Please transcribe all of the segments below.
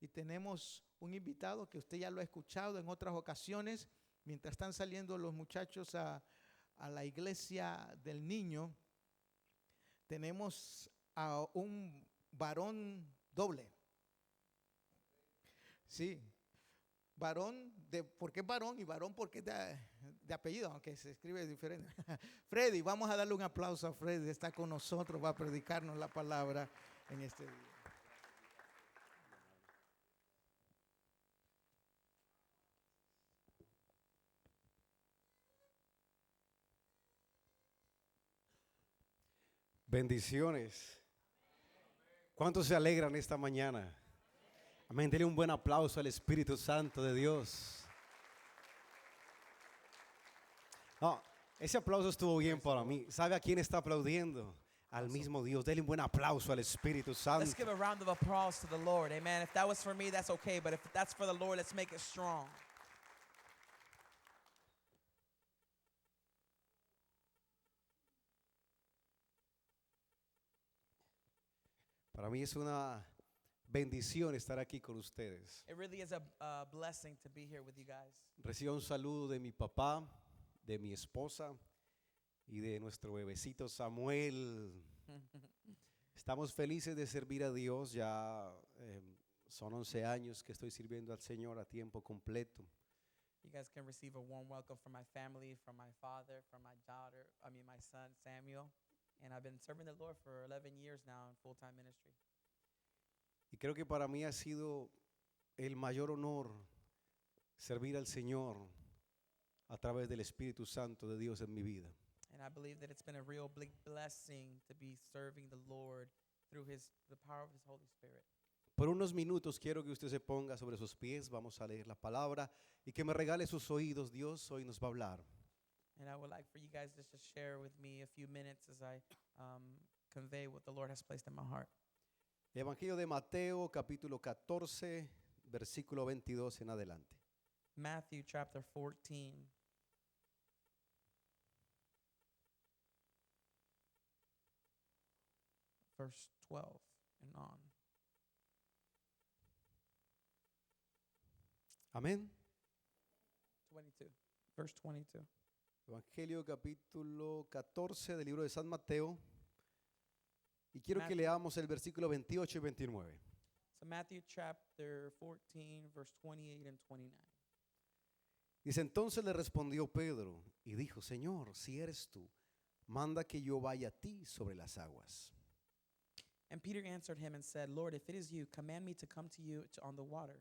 y tenemos un invitado que usted ya lo ha escuchado en otras ocasiones, mientras están saliendo los muchachos a la iglesia del niño. Tenemos a un varón doble. Sí, varón, ¿por qué varón? Y varón porque es de apellido, aunque se escribe diferente. Freddy, vamos a darle un aplauso a Freddy, está con nosotros, va a predicarnos la palabra en este día. Bendiciones. ¿Cuántos se alegran esta mañana? Amén. Denle un buen aplauso al Espíritu Santo de Dios. No, ese aplauso estuvo bien para mí. ¿Sabe a quién está aplaudiendo? Al mismo Dios. Denle un buen aplauso al Espíritu Santo. Let's give a round of applause to the Lord. Amen. If that was for me, that's okay. But if that's for the Lord, let's make it strong. Para mí es una bendición estar aquí con ustedes. It really is a blessing to be here with you guys. Recibo un saludo de mi papá, de mi esposa y de nuestro bebecito Samuel. Estamos felices de servir a Dios. Ya son 11 años que estoy sirviendo al Señor a tiempo completo. You guys can receive a warm welcome from my family, from my father, from my my son Samuel. And I've been serving the Lord for 11 years now in full-time ministry. Y creo que para mí ha sido el mayor honor servir al Señor a través del Espíritu Santo de Dios en mi vida. And I believe that it's been a real big blessing to be serving the Lord through the power of His Holy Spirit. Por unos minutos quiero que usted se ponga sobre sus pies, vamos a leer la palabra y que me regale sus oídos. Dios hoy nos va a hablar. And I would like for you guys just to share with me a few minutes as I convey what the Lord has placed in my heart. Evangelio de Mateo, capítulo 14, versículo 22 en adelante. Matthew chapter 14. Verse 12 and on. Amén. 22. Verse 22. Evangelio capítulo 14 del libro de San Mateo. Y quiero que Matthew. leamos el versículo 28 y 29. So Matthew chapter 14, verse 28 and 29. Dice, entonces le respondió Pedro y dijo, Señor, si eres tú, manda que yo vaya a ti sobre las aguas. And Peter answered him and said, Lord, if it is you, command me to come to you on the water.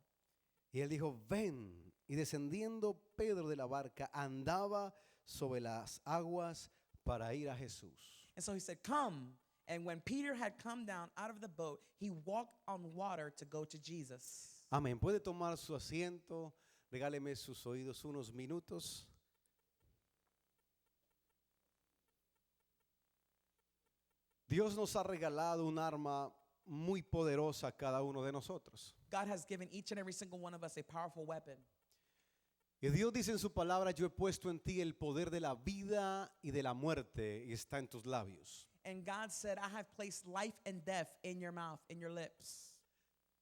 Y él dijo, ven. Y descendiendo Pedro de la barca, andaba sobre las aguas para ir a Jesús. And so he said, come. And when Peter had come down out of the boat, he walked on water to go to Jesus. Amén. Puede tomar su asiento. Regáleme sus oídos unos minutos. Dios nos ha regalado un arma muy poderosa a cada uno de nosotros. God has given each and every single one of us a powerful weapon. Y Dios dice en su palabra, yo he puesto en ti el poder de la vida y de la muerte y está en tus labios. And God said, I have placed life and death in your mouth, in your lips.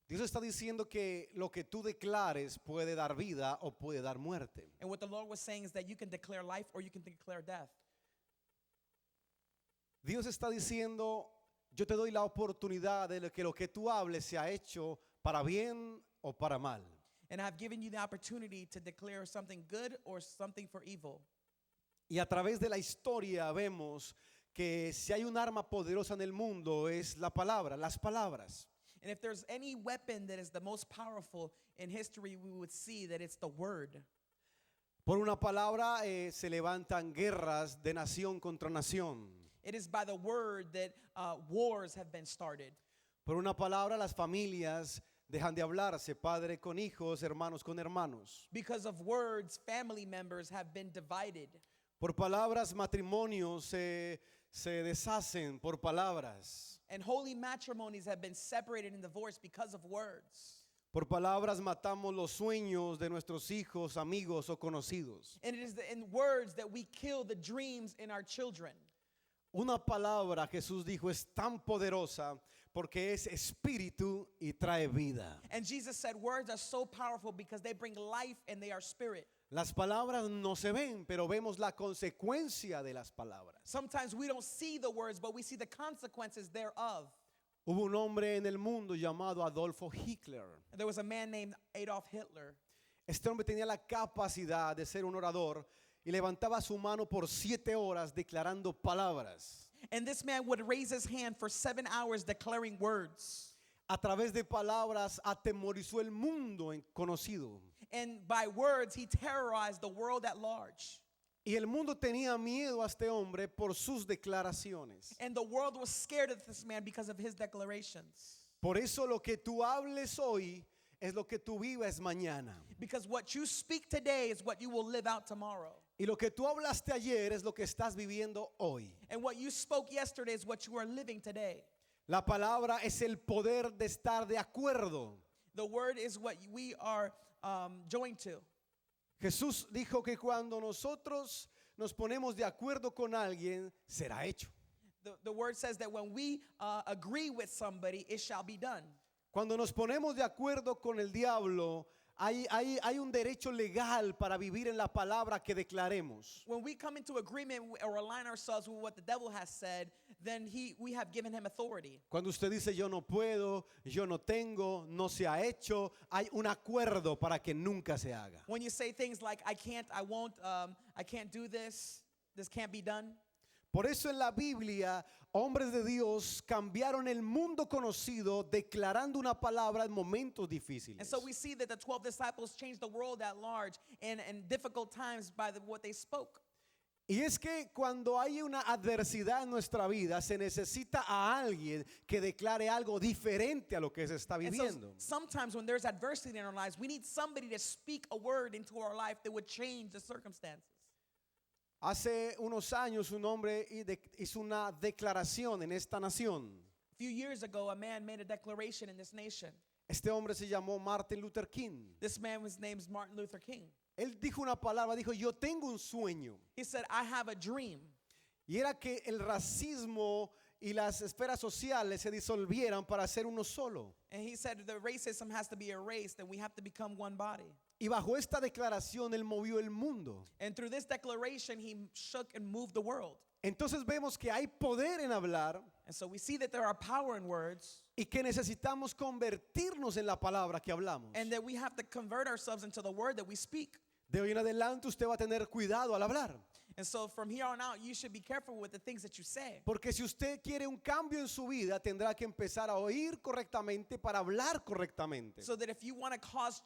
Dios está diciendo que lo que tú declares puede dar vida o puede dar muerte. And what the Lord was saying is that you can declare life or you can declare death. Dios está diciendo, yo te doy la oportunidad de que lo que tú hables sea hecho para bien o para mal. And I've given you the opportunity to declare something good or something for evil. Y a través de la historia vemos que si hay un arma poderosa en el mundo es la palabra, las palabras. And if there's any weapon that is the most powerful in history, we would see that it's the word. Por una palabra se levantan guerras de nación contra nación. It is by the word that wars have been started. Por una palabra las familias dejan de hablarse, padre con hijos, hermanos con hermanos. Because of words, family members have been divided. Por palabras matrimonios se deshacen por palabras. And holy matrimonies have been separated and divorced because of words. Por palabras matamos los sueños de nuestros hijos, amigos o conocidos. And it is in words that we kill the dreams in our children. Una palabra, Jesús dijo, es tan poderosa porque es espíritu y trae vida. And Jesus said words are so powerful because they bring life and they are spirit. Las palabras no se ven, pero vemos la consecuencia de las palabras. Sometimes we don't see the words, but we see the consequences thereof. Hubo un hombre en el mundo llamado Adolfo Hitler. There was a man named Adolf Hitler. Este hombre tenía la capacidad de ser un orador y levantaba su mano por 7 horas declarando palabras. And this man would raise his hand for 7 hours declaring words. A través de palabras atemorizó el mundo conocido. And by words, he terrorized the world at large. Y el mundo tenía miedo a este hombre por sus declaraciones. And the world was scared of this man because of his declarations. Por eso lo que tú hables hoy es lo que tú vivas mañana. Because what you speak today is what you will live out tomorrow. Y lo que tú hablaste ayer es lo que estás viviendo hoy. And what you spoke yesterday is what you are living today. La palabra es el poder de estar de acuerdo. The word is what we are joined to. Jesús dijo que cuando nosotros nos ponemos de acuerdo con alguien, será hecho. The word says that when we agree with somebody, it shall be done. Cuando nos ponemos de acuerdo con el diablo, hay un derecho legal para vivir en la palabra que declaremos. When we come into agreement or align ourselves with what the devil has said, then we have given him authority. Cuando usted dice yo no puedo, yo no tengo, no se ha hecho, hay un acuerdo para que nunca se haga. When you say things like I can't, I won't, I can't do this can't be done. Por eso en la Biblia, hombres de Dios cambiaron el mundo conocido declarando una palabra en momentos difíciles. And so we see that the 12 disciples changed the world at large in difficult times by what they spoke. Y es que cuando hay una adversidad en nuestra vida, se necesita a alguien que declare algo diferente a lo que se está And so viviendo. sometimes when there's adversity in our lives, we need somebody to speak a word into our life that would change the circumstances. Hace unos años un hombre hizo una declaración en esta nación. A few years ago, a man made a declaration in this nation. Este hombre se llamó Martin Luther King. This man was named Martin Luther King. Él dijo una palabra, dijo, yo tengo un sueño. He said, I have a dream. Y era que el racismo y las esferas sociales se disolvieran para ser uno solo. And he said the racism has to be erased and we have to become one body. Y bajo esta declaración él movió el mundo. And through this declaration, he shook and moved the world. Entonces vemos que hay poder en hablar And so we see that there are power in words y que necesitamos convertirnos en la palabra que hablamos. and that we have to convert ourselves into the word that we speak. De hoy en adelante usted va a tener cuidado al hablar. And so from here on out, you should be careful with the things that you say. Porque si usted quiere un cambio en su vida, tendrá que empezar a oír correctamente para hablar correctamente. So that if you want to cause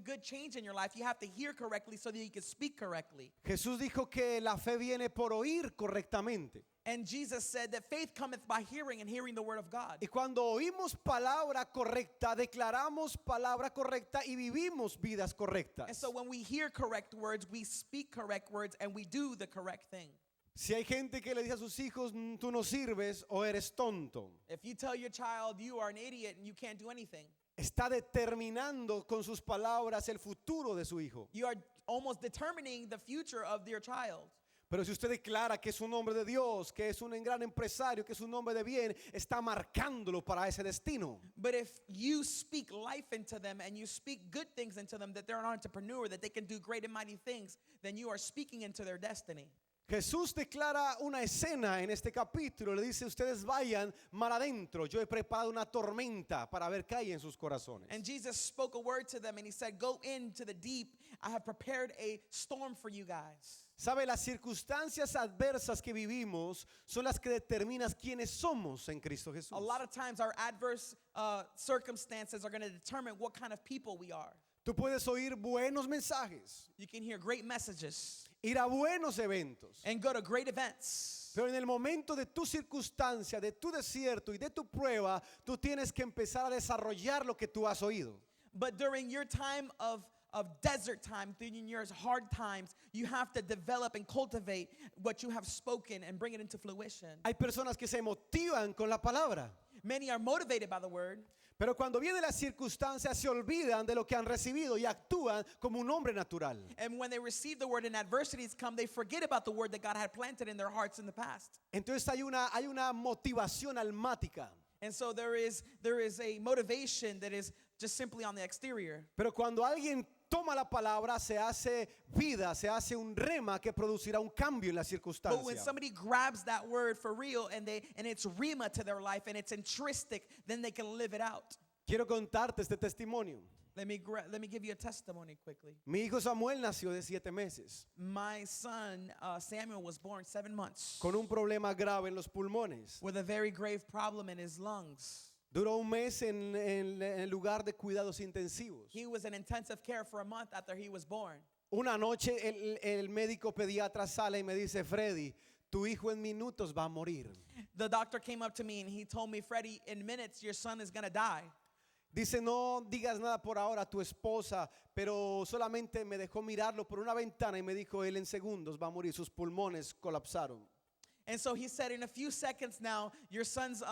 good change in your life, you have to hear correctly so that you can speak correctly. Jesús dijo que la fe viene por oír correctamente. And Jesus said that faith cometh by hearing and hearing the word of God. Y cuando oímos palabra correcta, declaramos palabra correcta y vivimos vidas And correctas. so when we hear correct words, we speak correct words and we do the correct thing. Si hay gente que le dice a sus hijos, tú no sirves o eres tonto, If you tell your child you are an idiot and you can't do anything, está determinando con sus palabras el futuro de su hijo. you are almost determining the future of your child. Pero si usted declara que es un hombre de Dios, que es un gran empresario, que es un hombre de bien, está marcándolo para ese destino. But if you speak life into them and you speak good things into them, that they're an entrepreneur, that they can do great and mighty things, then you are speaking into their destiny. Jesús declara una escena en este capítulo, le dice, ustedes vayan mar adentro, yo he preparado una tormenta para ver qué hay en sus corazones. And Jesus spoke a word to them and he said, go into the deep. I have prepared a storm for you guys. Sabe, las circunstancias adversas que vivimos son las que determinan quiénes somos en Cristo Jesús. A lot of times our adverse circumstances are going to determine what kind of people we are. Tú puedes oír buenos mensajes, You can hear great messages ir a buenos eventos, and go to great events. pero en el momento de tu circunstancia, de tu desierto y de tu prueba, tú tienes que empezar a desarrollar lo que tú has oído. But during your time of desert time, during your hard times, you have to develop and cultivate what you have spoken and bring it into fruition. Hay personas que se motivan con la palabra, Many are motivated by the word, pero cuando vienen las circunstancias se olvidan de lo que han recibido y actúan como un hombre natural. and when they receive the word and adversities come, they forget about the word that God had planted in their hearts in the past. Entonces hay una motivación almática. And so there is a motivation that is just simply on the exterior. Pero cuando alguien toma la palabra, se hace vida, se hace un rema que producirá un cambio en la But when circunstancia. somebody grabs that word for real and it's rhema to their life and it's intrinsic, then they can live it out. Quiero contarte este testimonio. Let me give you a testimony quickly. Mi hijo Samuel nació de 7 meses My son Samuel was born 7 months con un problema grave en los pulmones. with a very grave problem in his lungs. Duró un mes en el lugar de cuidados intensivos. He was in intensive care for a month after he was born. Una noche el médico pediatra sale y me dice, Freddy, tu hijo en minutos va a morir. The doctor came up to me and he told me, Freddie, in minutes your son is going to die. Dice, no digas nada por ahora a tu esposa, pero solamente me dejó mirarlo por una ventana y me dijo, él en segundos va a morir, sus pulmones colapsaron. And so he said, in a few seconds now, your son's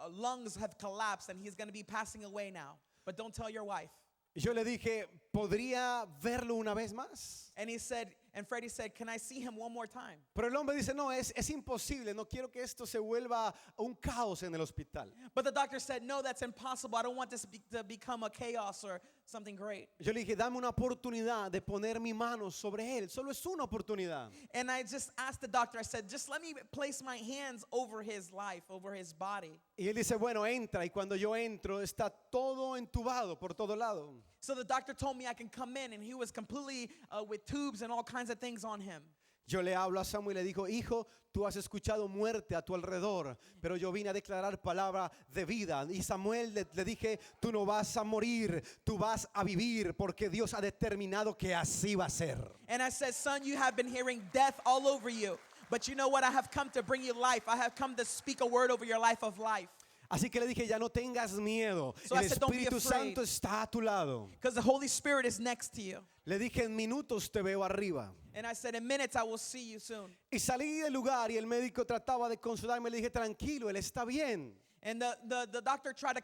lungs have collapsed and he's going to be passing away now. But don't tell your wife. Y yo le dije, ¿podría verlo una vez más? And he said, and Freddie said, can I see him one more time? Pero el hombre dice, no, es imposible, no quiero que esto se vuelva un caos en el hospital. But the doctor said, no, that's impossible. I don't want this to become a chaos or something great. Yo le dije, dame una oportunidad de poner mi mano sobre él, solo es una oportunidad. And I just asked the doctor, I said, just let me place my hands over his life, over his body. Y él dice, bueno, entra, y cuando yo entro está todo entubado por todo lado. So the doctor told me I can come in, and he was completely with tubes and all kinds of things on him. Yo le hablo a Samuel y le digo, hijo, tú has escuchado muerte a tu alrededor, pero yo vine a declarar palabra de vida. Y Samuel le dije, tú no vas a morir, tú vas a vivir, porque Dios ha determinado que así va a ser. And I said, son, you have been hearing death all over you. But you know what? I have come to bring you life. I have come to speak a word over your life of life. Así que le dije, ya no tengas miedo, So el I said, "Don't be Espíritu afraid." Santo está a tu lado. Because the Holy Spirit is next to you. Le dije, en minutos te veo arriba. And I said, in minutes, I will see you soon. Y salí del lugar y el médico trataba de consolarme. Le dije, tranquilo, él está bien. And the doctor tried to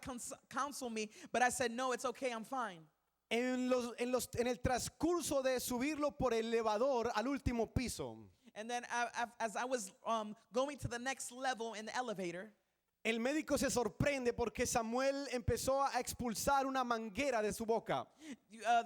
counsel me, but I said, no, it's okay, I'm fine. En el transcurso de subirlo por el elevador al último piso, And then as I was going to the next level in the elevator, el médico se sorprende porque Samuel empezó a expulsar una manguera de su boca.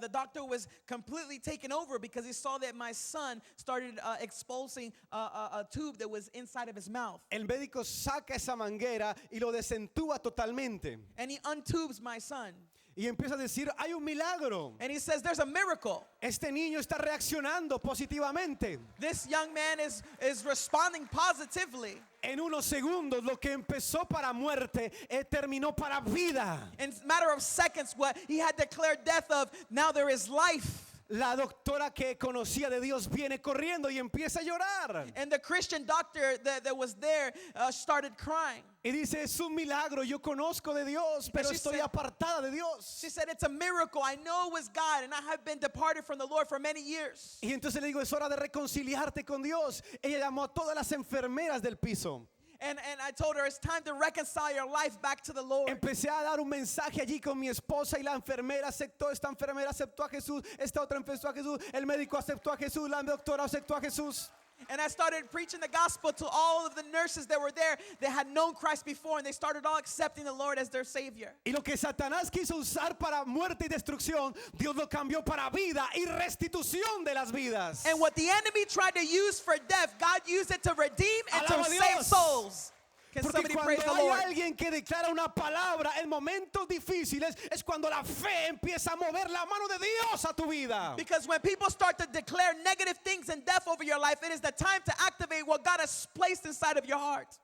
the doctor was completely taken over because he saw that my son started expulsing a tube that was inside of his mouth. El médico saca esa manguera y lo desentúa totalmente. And he untubes my son. Y empieza a decir, hay un milagro. And he says, there's a miracle. Este niño está reaccionando positivamente. This young man is responding positively. En unos segundos lo que empezó para muerte terminó para vida. In a matter of seconds, what he had declared death of, now there is life. La doctora que conocía de Dios viene corriendo y empieza a llorar. And the Christian doctor that was there started crying. Y dice, es un milagro, yo conozco de Dios, pero she estoy said- apartada de Dios. She said, it's a miracle. I know it was God, and I have been departed from the Lord for many years. Y entonces le digo, es hora de reconciliarte con Dios. Ella llamó a todas las enfermeras del piso. And I told her, it's time to reconcile your life back to the Lord. Empecé a dar un mensaje allí con mi esposa y la enfermera aceptó, esta enfermera aceptó a Jesús, esta otra aceptó a Jesús, el médico aceptó a Jesús, la doctora aceptó a Jesús. And I started preaching the gospel to all of the nurses that were there that had known Christ before, and they started all accepting the Lord as their Savior. Y lo que Satanás quiso usar para muerte y destrucción, Dios lo cambió para vida y restitución de las vidas. And what the enemy tried to use for death, God used it to redeem and Alaba to a save Dios. souls. Can Porque somebody cuando praise the hay Lord? alguien que declara una palabra en momentos difíciles, es cuando la fe empieza a mover la mano de Dios a tu vida. Because when people start to declare negative things and death over your life, it is the time to activate what God has placed inside of your heart.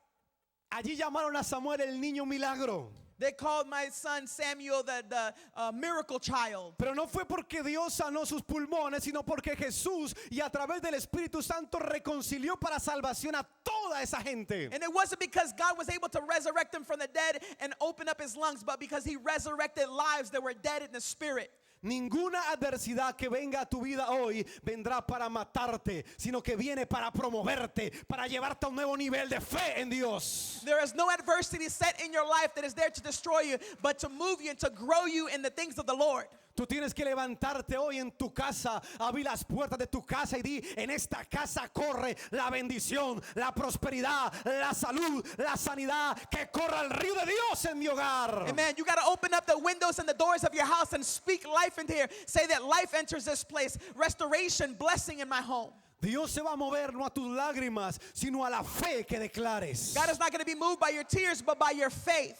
Allí llamaron a Samuel el niño milagro. They called my son Samuel the miracle child. Pero no fue porque Dios sanó sus pulmones, sino porque Jesús y a través del Espíritu Santo reconcilió para salvación a toda esa gente. And it wasn't because God was able to resurrect him from the dead and open up his lungs, but because he resurrected lives that were dead in the spirit. Ninguna adversidad que venga a tu vida hoy vendrá para matarte, sino que viene para promoverte, para llevarte a un nuevo nivel de fe en Dios. There is no adversity set in your life that is there to destroy you, but to move you and to grow you in the things of the Lord. Tú tienes que levantarte hoy en tu casa, abrir las puertas de tu casa y di, en esta casa corre la bendición, la prosperidad, la salud, la sanidad, que corra el río de Dios en mi hogar. Amen. You got to open up the windows and the doors of your house and speak life into here. Say that life enters this place. Restoration, blessing in my home. Dios se va a mover no a tus lágrimas, sino a la fe que declares. God is not going to be moved by your tears, but by your faith.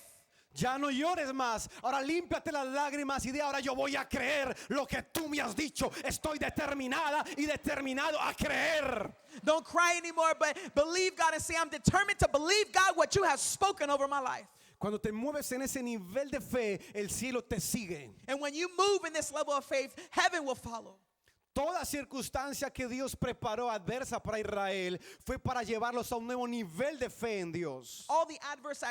Ya no llores más. Ahora límpiate las lágrimas y di, ahora yo voy a creer lo que tú me has dicho. Estoy determinada y determinado a creer. Don't cry anymore, but believe God and say, I'm determined to believe God what you have spoken over my life. Cuando te mueves en ese nivel de fe, el cielo te sigue. And when you move in this level of faith, heaven will follow. Toda circunstancia que Dios preparó adversa para Israel fue para llevarlos a un nuevo nivel de fe en Dios. All the adverse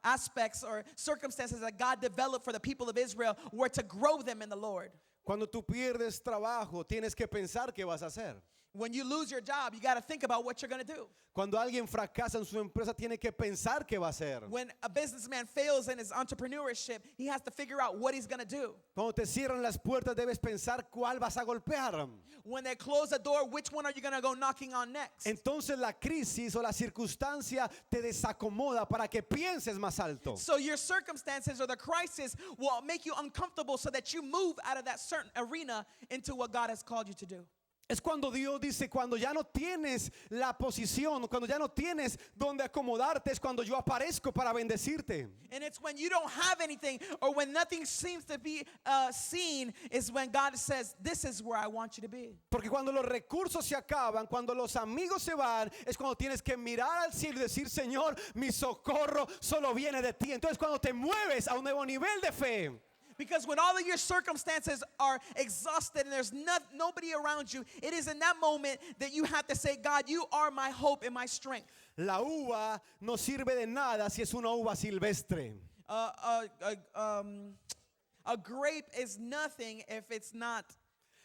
aspects or circumstances that God developed for the people of Israel were to grow them in the Lord. Cuando tú pierdes trabajo, tienes que pensar qué vas a hacer. When you lose your job, you got to think about what you're going to do. Cuando alguien fracasa en su empresa, tiene que pensar qué va a hacer. When a businessman fails in his entrepreneurship, he has to figure out what he's going to do. Cuando te cierran las puertas, debes pensar cuál vas a golpear. When they close the door, which one are you going to go knocking on next? Entonces la crisis o la circunstancia te desacomoda para que pienses más alto. So your circumstances or the crisis will make you uncomfortable so that you move out of that certain arena into what God has called you to do. Es cuando Dios dice, cuando ya no tienes la posición, cuando ya no tienes donde acomodarte, es cuando yo aparezco para bendecirte. And it's when you don't have anything or when nothing seems to be seen is when God says, this is where I want you to be. Porque cuando los recursos se acaban, cuando los amigos se van, es cuando tienes que mirar al cielo y decir, Señor, mi socorro solo viene de ti. Entonces cuando te mueves a un nuevo nivel de fe, Because when all of your circumstances are exhausted and there's nobody around you, it is in that moment that you have to say, God, you are my hope and my strength. la uva no sirve de nada si es una uva silvestre. A grape is nothing if it's not,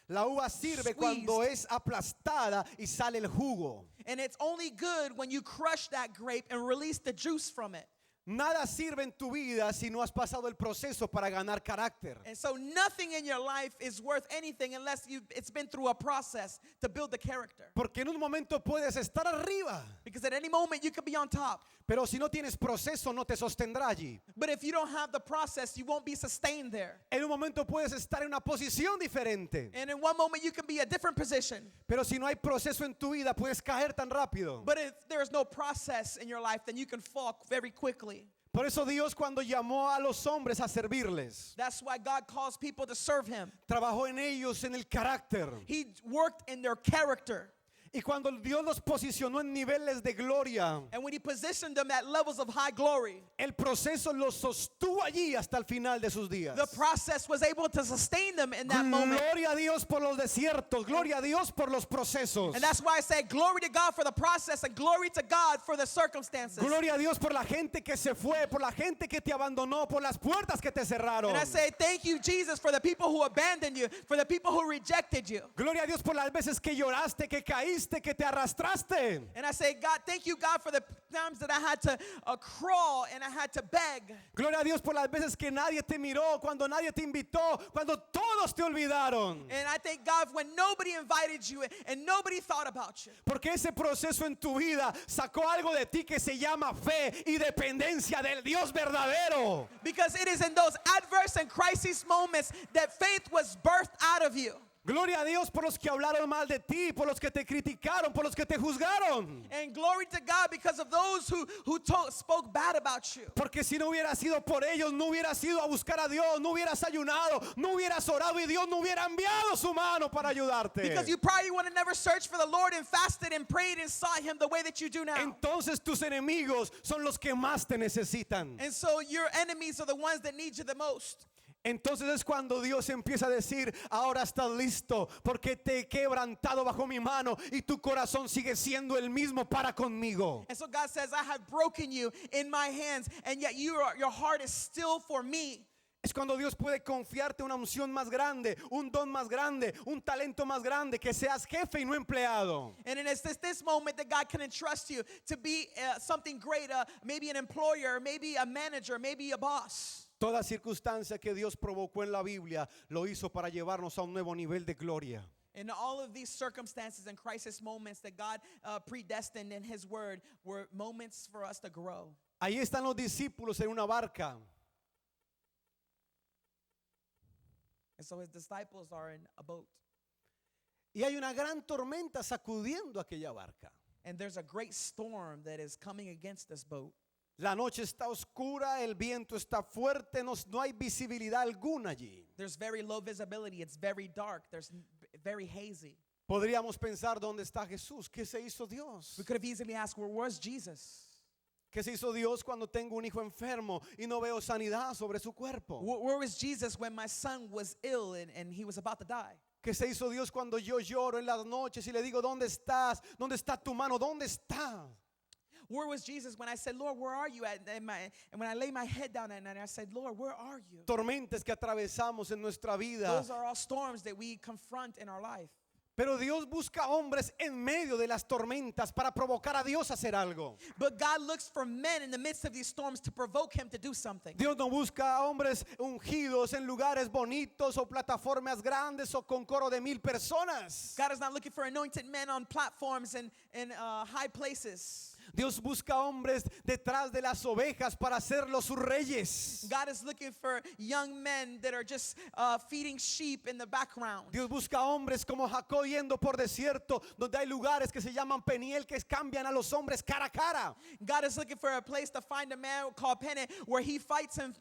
La uva sirve cuando es aplastada y sale el jugo. and it's only good when you crush that grape and release the juice from it. Nada sirve en tu vida si no has pasado el proceso para ganar carácter. And so nothing in your life is worth anything unless it's been through a process to build the character. Porque en un momento puedes estar arriba, Because at any moment you could be on top. pero si no tienes proceso no te sostendrá allí. But if you don't have the process, you won't be sustained there. En un momento puedes estar en una posición diferente, And in one moment you can be a different position. pero si no hay proceso en tu vida puedes caer tan rápido. But if there is no process in your life, then you can fall very quickly. Por eso Dios, cuando llamó a los hombres a servirles, That's why God calls people to serve him. trabajó en ellos en el carácter. He worked in their character. Y cuando Dios los posicionó en niveles de gloria, And when he positioned them at levels of high glory, el proceso los sostuvo allí hasta el final de sus días. the process was able to sustain them in that moment. Gloria a Dios por los desiertos, gloria a Dios por los procesos. And that's why I say glory to God for the process and glory to God for the circumstances. Gloria a Dios por la gente que se fue, por la gente que te abandonó, por las puertas que te cerraron. And I say thank you, Jesus, for the people who abandoned you, for the people who rejected you. Gloria a Dios por las veces que lloraste, que caíste, que te arrastraste. And I say, God, thank you, God, for the times that I had to crawl and I had to beg. Gloria a Dios por las veces que nadie te miró, cuando nadie te invitó, cuando todos te olvidaron. And I thank God when nobody invited you and nobody thought about you. Porque ese proceso en tu vida sacó algo de ti que se llama fe y dependencia del Dios verdadero. Because it is in those adverse and crisis moments that faith was birthed out of you. Gloria a Dios por los que hablaron mal de ti, por los que te criticaron, por los que te juzgaron. And glory to God because of those who spoke bad about you. Porque si no hubiera sido por ellos, no hubieras ido a buscar a Dios, no hubieras ayunado, no hubieras orado y Dios no hubiera enviado su mano para ayudarte. Because you probably would have never searched for the Lord and fasted and prayed and sought him the way that you do now. Entonces tus enemigos son los que más te necesitan. And so your enemies are the ones that need you the most. Entonces es cuando Dios empieza a decir, ahora estás listo, porque te he quebrantado bajo mi mano y tu corazón sigue siendo el mismo para conmigo. And so God says, I have broken you in my hands, and yet your heart is still for me. Es cuando Dios puede confiarte una unción más grande, un don más grande, un talento más grande, que seas jefe y no empleado. And it's this moment that God can entrust you to be something great, maybe an employer, maybe a manager, maybe a boss. Toda circunstancia que Dios provocó en la Biblia lo hizo para llevarnos a un nuevo nivel de gloria. And all of these circumstances and crisis moments that God predestined in His Word were moments for us to grow. Ahí están los discípulos en una barca. And so His disciples are in a boat. Y hay una gran tormenta sacudiendo aquella barca. And there's a great storm that is coming against this boat. La noche está oscura, el viento está fuerte, no hay visibilidad alguna allí. There's very low visibility. It's very dark. There's very hazy. Podríamos pensar, ¿dónde está Jesús? ¿Qué se hizo Dios? We could have easily asked, well, where's Jesus? ¿Qué se hizo Dios cuando tengo un hijo enfermo y no veo sanidad sobre su cuerpo? Where was Jesus when my son was ill and he was about to die? ¿Qué se hizo Dios cuando yo lloro en las noches y le digo, ¿dónde estás? ¿Dónde está tu mano? ¿Dónde está? Where was Jesus when I said, Lord, where are you? And when I lay my head down and I said, Lord, where are you? Tormentas que atravesamos en nuestra vida. Those are all storms that we confront in our life. Pero Dios busca hombres en medio de las tormentas para provocar a Dios a hacer algo. But God looks for men in the midst of these storms to provoke Him to do something. Dios no busca hombres ungidos en lugares bonitos o plataformas grandes o con coro de 1,000 personas. God is not looking for anointed men on platforms and high places. Dios busca hombres detrás de las ovejas para hacerlos sus reyes. God is looking for young men that are just feeding sheep in the background. Dios busca hombres como Jacob yendo por desierto, donde hay lugares que se llaman Peniel que cambian a los hombres cara a cara. God is looking for a place to find a man called Peniel where he fights him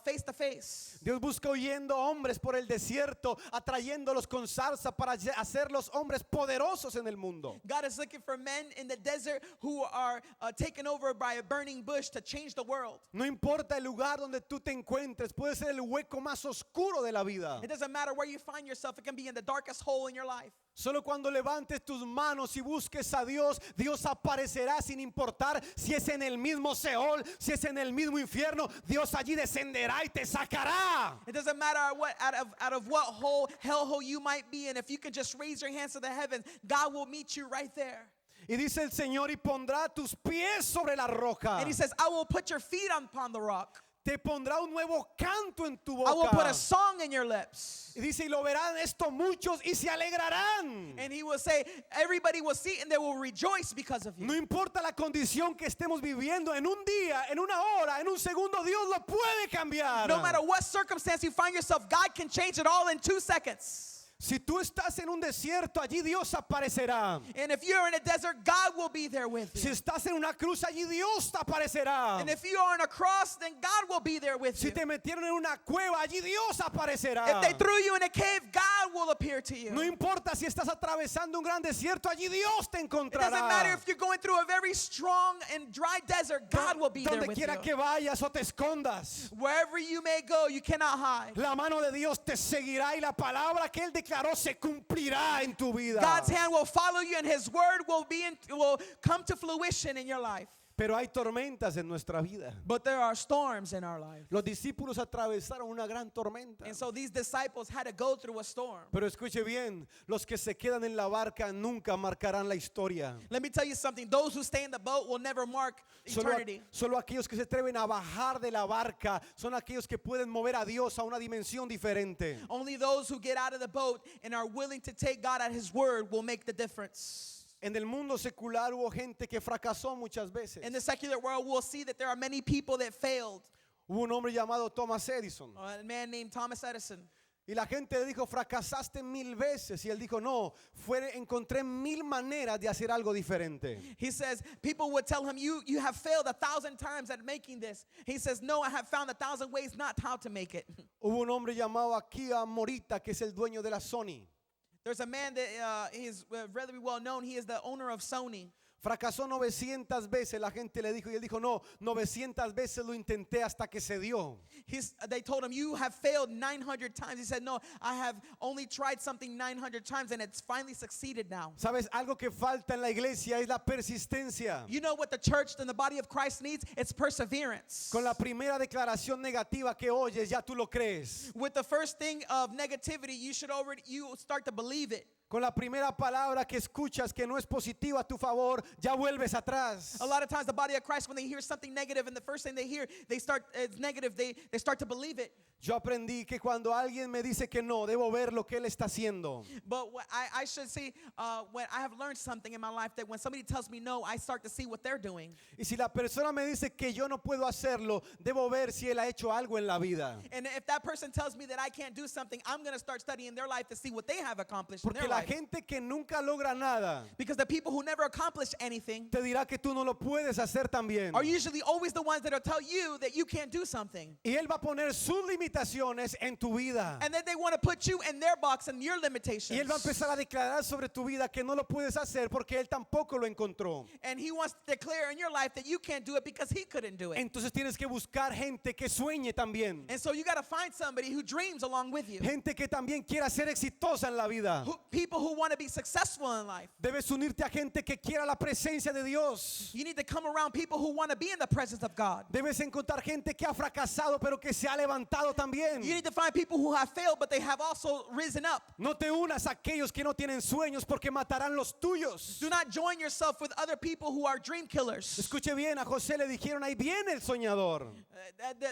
face to face. Dios busca huyendo hombres por el desierto, atrayéndolos con zarza para hacerlos hombres poderosos en el mundo. God is looking for men in the desert who are taken over by a burning bush to change the world. No importa el lugar donde tú te encuentres, puede ser el hueco más oscuro de la vida. It doesn't matter where you find yourself. It can be in the darkest hole in your life. Solo cuando levantes tus manos y busques a Dios, Dios aparecerá sin importar si es en el mismo Seol, si es en el mismo infierno. Dios allí descenderá y te sacará. It doesn't matter what out of what hellhole you might be in. If you can just raise your hands to the heavens, God will meet you right there. Y dice el Señor, y pondrá tus pies sobre la roca. And He says, I will put your feet upon the rock. Te pondrá un nuevo canto en tu I will put boca. a song in your lips. Y dice, y lo verán esto muchos y se alegrarán. And He will say, everybody will see and they will rejoice because of No you. importa la condición que estemos viviendo, en un día, en una hora, en un segundo, Dios lo puede cambiar. No matter what circumstance you find yourself, God can change it all in 2 seconds. Si tú estás en un desierto, allí Dios aparecerá. And if you're in a desert, God will be there with Si you. estás en una cruz, allí Dios te aparecerá. And if you are on a cross, then God will be there with Si you. te metieron en una cueva, allí Dios aparecerá. If they threw you in a cave, God will appear to you. No importa si estás atravesando un gran desierto, allí Dios te It doesn't matter encontrará. if you're going through a very strong and dry desert, God will be there Donde with quiera you. que vayas o te escondas, Wherever you may go, you cannot hide. la mano de Dios te seguirá y la palabra que Él declaró se cumplirá en tu vida. God's hand will follow you and His word will come to fruition in your life. Pero hay tormentas en nuestra vida. But there are storms in our life. Los discípulos atravesaron una gran tormenta. And so these disciples had to go through a storm. Pero escuche bien, los que se quedan en la barca nunca marcarán la historia. Let me tell you something. Those who stay in the boat will never mark eternity. Solo aquellos que se atreven a bajar de la barca son aquellos que pueden mover a Dios a una dimensión diferente. Only those who get out of the boat and are willing to take God at His word will make the difference. En el mundo secular hubo gente que fracasó muchas veces. In the secular world, we'll see that there are many people that failed. Hubo un hombre llamado Thomas Edison. A man named Thomas Edison. Y la gente le dijo, fracasaste 1000 veces. Y él dijo, no, encontré 1000 maneras de hacer algo diferente. He says, people would tell him, you have failed 1,000 times at making this. He says, no, I have found 1,000 ways not how to make it. Hubo un hombre llamado Akira Morita, que es el dueño de la Sony. There's a man that is relatively well known. He is the owner of Sony. Fracasó 900 veces, la gente le dijo, y él dijo, no, 900 veces lo intenté hasta que se dio. They told him, you have failed 900 times. He said, no, I have only tried something 900 times and it's finally succeeded now. ¿Sabes? Algo que falta en la iglesia es la persistencia. You know what the church and the body of Christ needs? It's perseverance. Con la primera declaración negativa que oyes, ya tú lo crees. With the first thing of negativity, you start to believe it. Con la primera palabra que escuchas que no es positiva a tu favor, ya vuelves atrás. A lot of times the body of Christ, when they hear something negative and the first thing they hear, it's negative, they start to believe it. Yo aprendí que cuando alguien me dice que no, debo ver lo que él está haciendo. But I should see, when I have learned something in my life, that when somebody tells me no, I start to see what they're doing. Y si la persona me dice que yo no puedo hacerlo, debo ver si él ha hecho algo en la vida. And if that person tells me that I can't do something, I'm going to start studying their life to see what they have accomplished in Porque their la life. gente que nunca logra nada Because the people who never accomplish anything te dirá que tú no lo puedes hacer también. are usually always the ones that will tell you that you can't do something. Y él va a poner sus limitaciones en tu vida. And then they want to put you in their box and your limitations. Y él va a empezar a declarar sobre tu vida que no lo puedes hacer porque él tampoco lo encontró. And he wants to declare in your life that you can't do it because he couldn't do it. Entonces tienes que buscar gente que sueñe también. And so you got to find somebody who dreams along with you. Gente que también quiera ser exitosa en la vida. People who want to be successful in life. Debes unirte a gente que quiera la presencia de Dios. You need to come around people who want to be in the presence of God. Debes encontrar gente que ha fracasado pero que se ha levantado también. You need to find people who have failed but they have also risen up. No te unas a aquellos que no tienen sueños porque matarán los tuyos. Do not join yourself with other people who are dream killers. Escuche bien, a José le dijeron, ahí viene el soñador.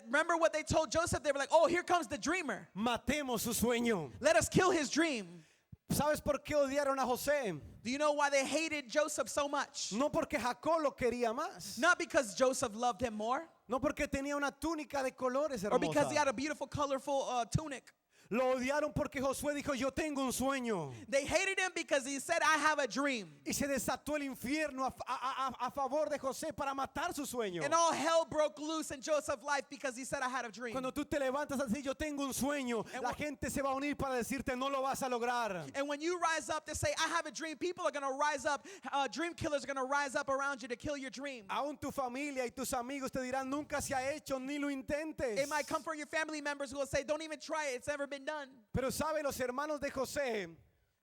Remember what they told Joseph? They were like, oh, here comes the dreamer. Matemos su sueño. Let us kill his dream. ¿Sabes por qué odiaron a José? Do you know why they hated Joseph so much? No porque Jacob lo quería más. Not because Joseph loved him more, No porque tenía una túnica de colores or because he had hermosa. a beautiful, colorful tunic. Lo odiaron porque Josué dijo, yo tengo un sueño. They hated him because he said, I have a dream. Y se desató el infierno a favor de José para matar su sueño. And all hell broke loose in Joseph's life because he said, I had a dream. Cuando tú te levantas así, yo tengo un sueño, And la what- gente se va a unir para decirte, no lo vas a lograr. And when you rise up to say, I have a dream, people are going to rise up. Dream killers are going to rise up around you to kill your dream. Aún tu familia y tus amigos te dirán, nunca se ha hecho, ni lo intentes. It might come from your family members who will say, don't even try it. It's never been done. Pero sabe, los hermanos de José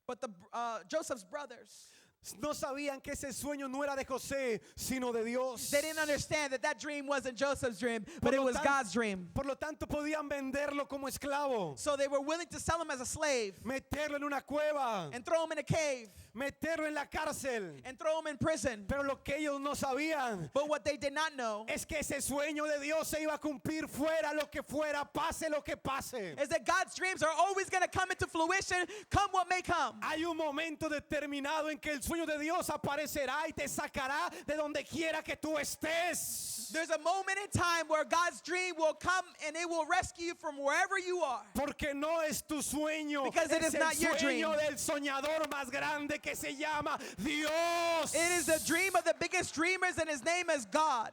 But Joseph's brothers, no sabían que ese sueño no era de José, sino de Dios. they didn't understand that that dream wasn't Joseph's dream, Por but it lo was tan- God's dream. Por lo tanto, podían venderlo como esclavo, So they were willing to sell him as a slave meterlo en una cueva, and throw him in a cave meterlo en la cárcel. and throw him in prison. Pero lo que ellos no sabían But what they did not know es que ese sueño de Dios se iba a cumplir fuera lo que fuera, pase lo que pase. is that God's dreams are always going to come into fruition, come what may come. Hay un momento determinado en que el sueño de Dios aparecerá y te sacará de donde quiera que tú estés. There's a moment in time where God's dream will come and it will rescue you from wherever you are. Porque no es tu sueño, Because it es is el not your sueño dream. del soñador más grande que se llama Dios. It is the dream of the biggest dreamers, and his name is God.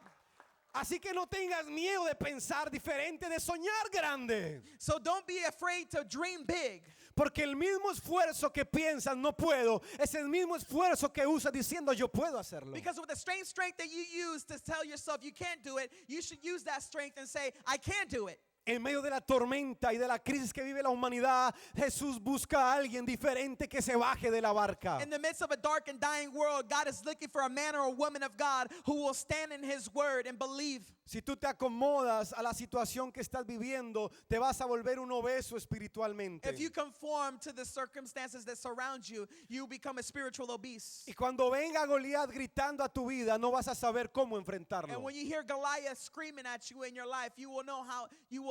Así que no tengas miedo de pensar diferente, de soñar grande. So don't be afraid to dream big. Porque el mismo esfuerzo que piensas no puedo, es el mismo esfuerzo que usas diciendo yo puedo hacerlo. Because with the same strength that you use to tell yourself you can't do it, you should use that strength and say, I can do it. En medio de la tormenta y de la crisis que vive la humanidad, Jesús busca a alguien diferente que se baje de la barca. In the midst of a dark and dying world, God is looking for a man or a woman of God who will stand in his word and believe. Si tú te acomodas a la situación que estás viviendo, te vas a volver un obeso espiritualmente. If you conform to the circumstances that surround you, you become a spiritual obese. Y cuando venga Goliat gritando a tu vida, no vas a saber cómo And enfrentarlo. when you hear Goliath screaming at you in your life, you will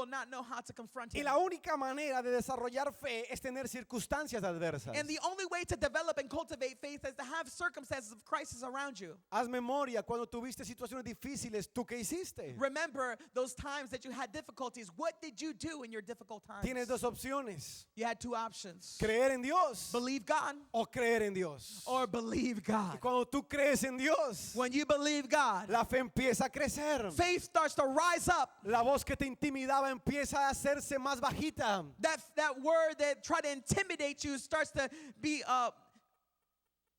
not know how to confront Y him. la única manera de desarrollar fe es tener circunstancias adversas. And the only way to develop and cultivate faith is to have circumstances of crisis around you. Haz memoria cuando tuviste situaciones difíciles, ¿tú qué hiciste? Remember those times that you had difficulties. What did you do in your difficult times? Tienes dos opciones: You had two options. creer en Dios Believe God o creer en Dios. or believe Y God. cuando tú crees en Dios, When you believe God, la fe empieza a crecer. faith starts to rise up. La voz que te intimidaba empieza a hacerse más bajita. That word that tried to intimidate you starts to be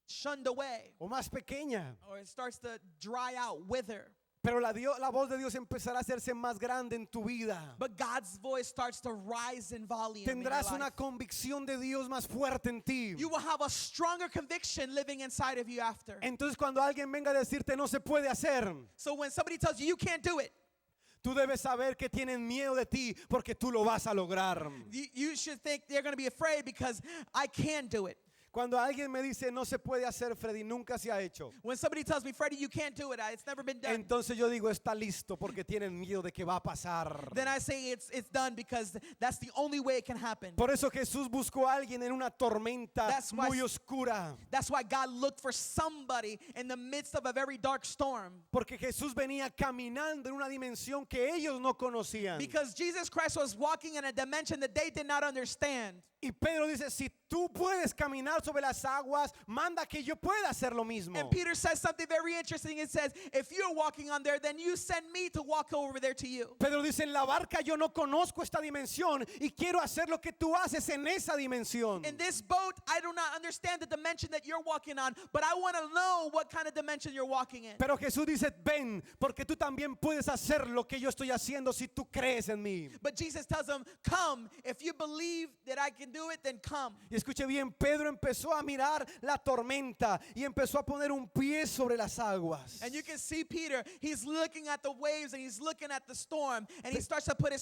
shunned away, O más pequeña. or it starts to dry out, wither. Pero la voz de Dios empezará a hacerse más grande en tu vida. But God's voice starts to rise in volume. in your Tendrás una life. convicción de Dios más fuerte en ti. You will have a stronger conviction living inside of you after. Entonces cuando alguien venga a decirte no se puede hacer, So when somebody tells you you can't do it, tú debes saber que tienen miedo de ti porque tú lo vas a lograr. you should think they're going to be afraid because I can do it. Cuando alguien me dice no se puede hacer, Freddy, nunca se ha hecho. When somebody tells me, Freddie, you can't do it, it's never been done. Entonces yo digo, está listo porque tienen miedo de que va a pasar. Then I say it's done because that's the only way it can happen. Por eso Jesús buscó a alguien en una tormenta That's why- muy oscura. That's why God looked for somebody in the midst of a very dark storm. Porque Jesús venía caminando en una dimensión que ellos no conocían. Because Jesus Christ was walking in a dimension that they did not understand. Y Pedro dice, si tú puedes caminar sobre las aguas, manda que yo pueda hacer lo mismo. And Peter says something very interesting. It says, if you're walking on there, then you send me to walk over there to you. Pedro dice, en la barca yo no conozco esta dimensión y quiero hacer lo que tú haces en esa dimensión. In this boat, I do not understand the dimension that you're walking on, but I want to know what kind of dimension you're walking in. Pero Jesús dice, ven, porque tú también puedes hacer lo que yo estoy haciendo si tú crees en mí. But Jesus tells them, come. If you believe that I can do it, then come. Y escuche bien, Pedro empezó a mirar la tormenta y empezó a poner un pie sobre las aguas. And you can see Peter, he's looking at the waves and he's looking at the storm, and he starts to put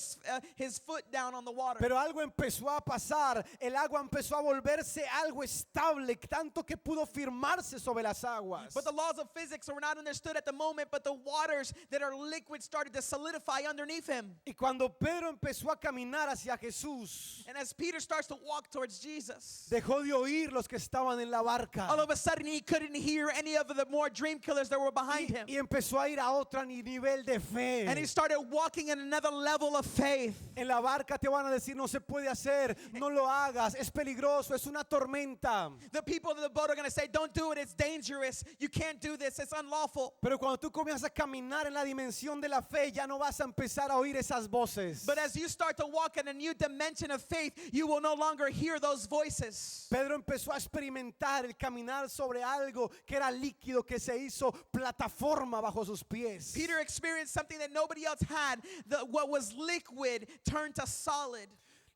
his foot down on the water. Pero algo empezó a pasar, el agua empezó a volverse algo estable, tanto que pudo firmarse sobre las aguas. But the laws of physics were not understood at the moment, but the waters that are liquid started to solidify underneath him. Y cuando Pedro empezó a caminar hacia Jesús, And as Peter starts to walk towards Jesus, dejó de oír los que estaban en la barca all of a sudden he couldn't hear any of the more dream killers that were behind him. y empezó a ir a otro nivel de fe. And he started walking in another level of faith. En la barca te van a decir, no se puede hacer, no lo hagas, es peligroso, es una tormenta. The people of the boat are going to say, don't do it, it's dangerous, you can't do this, it's unlawful. Pero cuando tú comienzas a caminar en la dimensión de la fe, ya no vas a empezar a oír esas voces. But as you start to walk in a new dimension of faith, you will no longer hear those voices. Pedro empezó a experimentar el caminar sobre algo que era líquido, que se hizo plataforma bajo sus pies. Peter experienced something that nobody else had. What was liquid turned to solid.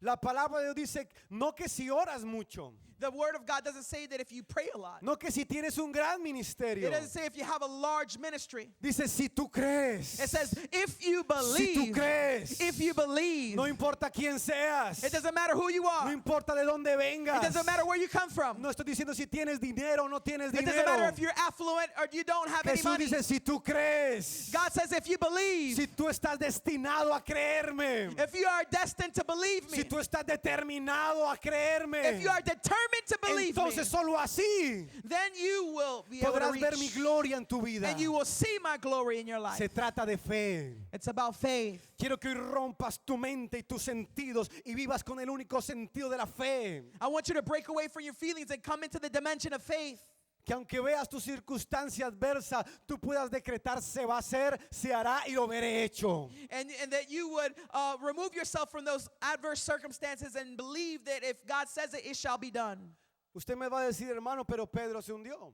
La palabra de Dios dice, no que si oras mucho, The word of God doesn't say that if you pray a lot. no que si tienes un gran ministerio. It doesn't say if you have a large ministry. Dice, si tú crees. It says if you Si tú believe. crees. If you believe. No importa quién seas. It doesn't matter who you No are. importa de dónde vengas. It doesn't matter where you come from. No estoy diciendo si tienes dinero o no tienes It doesn't matter dinero. if you're affluent or you don't have any Jesús money. dice, si tú crees. God says if you believe. Si tú estás destinado a creerme. If you are destined to believe me. Si tú estás determinado a creerme. If you are determined to believe me. Entonces solo así Then you will be able to podrás ver mi reach. gloria en tu vida. And you will see my glory in your life. Se trata de fe. It's about faith. Quiero que hoy rompas tu mente y tus sentidos y vivas con el único sentido de la fe. I want you to break away from your feelings and come into the dimension of faith. Que aunque veas tu circunstancia adversa, tú puedas decretar se va a hacer, se hará y lo veré hecho. And that you would remove yourself from those adverse circumstances and believe that if God says it, it shall be done. Usted me va a decir, hermano, pero Pedro se hundió.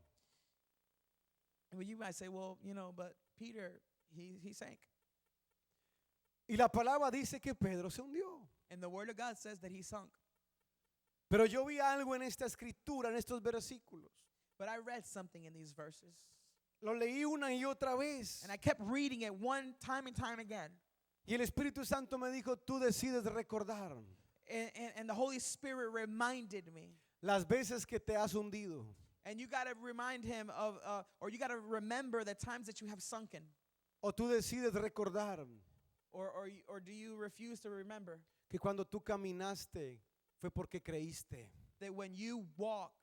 Well, you might say, well, but Peter, he sank. Y la palabra dice que Pedro se hundió. And the word of God says that he sunk. Pero yo vi algo en esta escritura, en estos versículos. But I read something in these verses. Lo leí una y otra vez. And I kept reading it one time and time again. Y el Espíritu Santo me dijo, tú decides recordar And the Holy Spirit reminded me. las veces que te has hundido. And you got to remind him of, or you got to remember the times that you have sunken. O tú decides recordar Or do you refuse to remember que cuando tú caminaste fue porque creíste. that when you walked,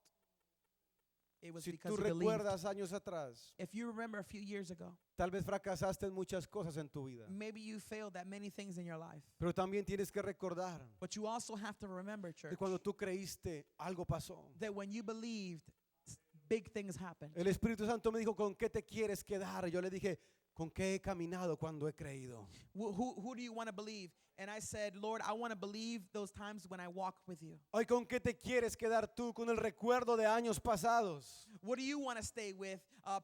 it was Si because tú you believed? recuerdas años atrás, If you remember a few years ago, tal vez fracasaste en muchas cosas en tu vida. maybe you failed at many things in your life. Pero también tienes que recordar But you also have to remember, church, que cuando tú creíste, algo pasó. that when you believed, big things happened. El Espíritu Santo me dijo, ¿con qué te quieres quedar? Yo le dije, ¿con qué he caminado cuando he creído? Who do you want to believe? And I said, Lord, I want to believe those times when I walked with you. Hoy, ¿con qué te quieres quedar tú? Con el recuerdo de años pasados, What do you want to stay with?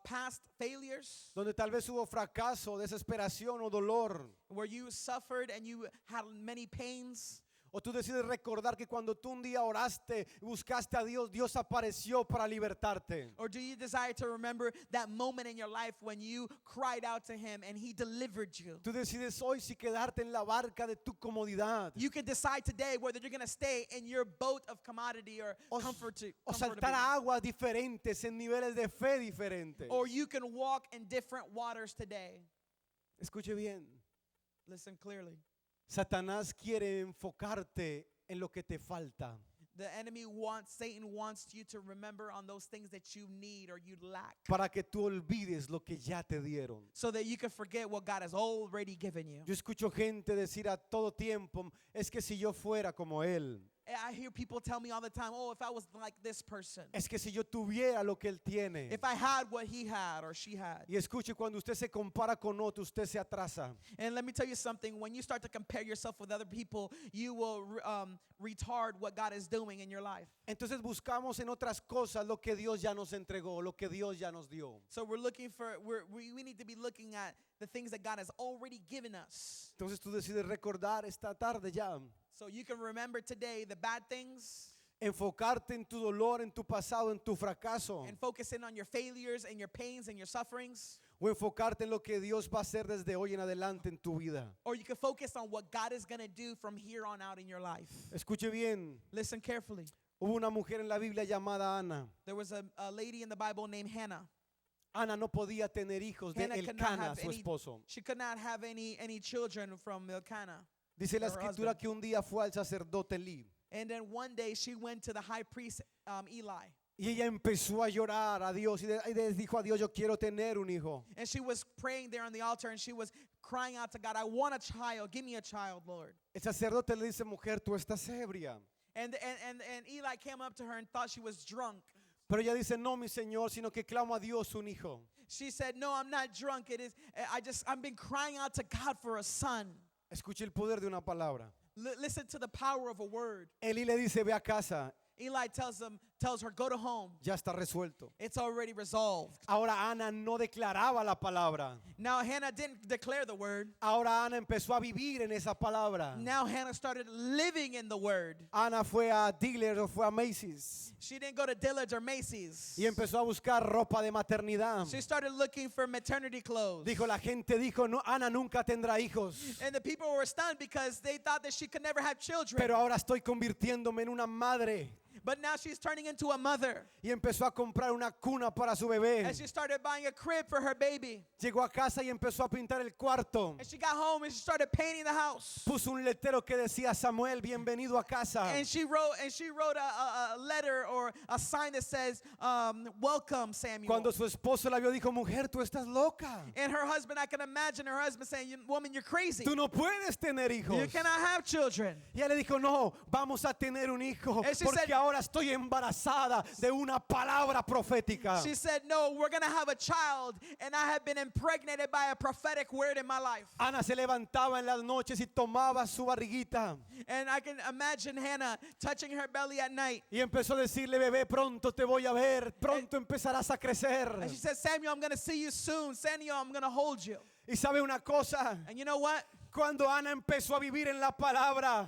Past failures, donde tal vez hubo fracaso, desesperación o dolor. where you suffered and you had many pains? O tú decides recordar que cuando tú un día oraste, buscaste a Dios, Dios apareció para libertarte. Or do you desire to remember that moment in your life when you cried out to him and he delivered you? Tú decides hoy si quedarte en la barca de tu comodidad You can decide today whether you're going to stay in your boat of commodity or o saltar a aguas diferentes en niveles de fe diferentes. or you can walk in different waters today. Escuche bien, Listen clearly. Satanás quiere enfocarte en lo que te falta. The enemy Satan wants you to remember on those things that you need or you lack, Para que tú olvides lo que ya te dieron. so that you can forget what God has already given you. Yo escucho gente decir a todo tiempo, es que si yo fuera como él, I hear people tell me all the time, oh, if I was like this person, es que si yo tuviera lo que él tiene. if I had what he had or she had. Y escuche, cuando usted se compara con otro, usted se atrasa. And let me tell you something, when you start to compare yourself with other people, you will retard what God is doing in your life. Entonces buscamos en otras cosas lo que Dios ya nos entregó, lo que Dios ya nos dio. So we need to be looking at the things that God has already given us. Entonces tú decides recordar esta tarde ya, So you can remember today the bad things enfocarte en tu dolor, en tu pasado, en tu fracaso, and focus in on your failures and your pains and your sufferings. o enfocarte en lo que Dios va a hacer desde hoy en adelante en tu vida. Or you can focus on what God is going to do from here on out in your life. Escuche bien, Listen carefully. hubo una mujer en la Biblia llamada Ana. There was a lady in the Bible named Hannah. Ana no podía tener hijos de Hannah could not Elcana, have su any- esposo. She could not have any children from Elkanah. Dice la her escritura husband. que un día fue al sacerdote Elí. And then one day she went to the high priest Eli. Y ella empezó a llorar a Dios y le dijo a Dios, yo quiero tener un hijo. And she was praying there on the altar and she was crying out to God, I want a child. Give me a child, Lord. El sacerdote le dice, mujer, tú estás ebria. And Eli came up to her and thought she was drunk. Pero ella dice, no, mi Señor, sino que clamo a Dios un hijo. She said, no, I'm not drunk. I've been crying out to God for a son. Escuche el poder de una palabra. Listen to the power of a word. Elí le dice, ve a casa, Eli tells her, go to home. ya está resuelto. It's already resolved. Ahora Ana no declaraba la palabra. Now Hannah didn't declare the word. Ahora Ana empezó a vivir en esa palabra. Now Hannah started living in the word. Ana fue a Dealers o fue a Macy's She didn't go to Dillard's or Macy's. y empezó a buscar ropa de maternidad. She started looking for maternity clothes. La gente dijo, no, Ana nunca tendrá hijos. And the people were stunned because they thought that she could never have children. Pero ahora estoy convirtiéndome en una madre. But now she's turning into a mother. Y empezó a comprar una cuna para su bebé. And she started buying a crib for her baby. Llegó a casa y empezó a pintar el cuarto. And she got home and she started painting the house. Puso un letrero que decía, Samuel, bienvenido a casa. And she wrote a letter or a sign that says, welcome, Samuel. Cuando su esposo la vio, dijo, mujer, tú estás loca. And her husband, I can imagine her husband saying, woman, you're crazy. Tú no puedes tener hijos. You cannot have children. Y ella le dijo, no, vamos a tener un hijo. And she Porque said- ahora estoy embarazada de una palabra profética. She said, no, we're going to have a child, and I have been impregnated by a prophetic word in my life. Ana se levantaba en las noches y tomaba su barriguita. And I can imagine Hannah touching her belly at night. Y empezó a decirle, bebé, pronto te voy a ver, pronto empezarás a crecer. And she said, Samuel, I'm going to see you soon. Samuel, I'm going to hold you. Y sabe una cosa, And you know what? cuando Ana empezó a vivir en la palabra,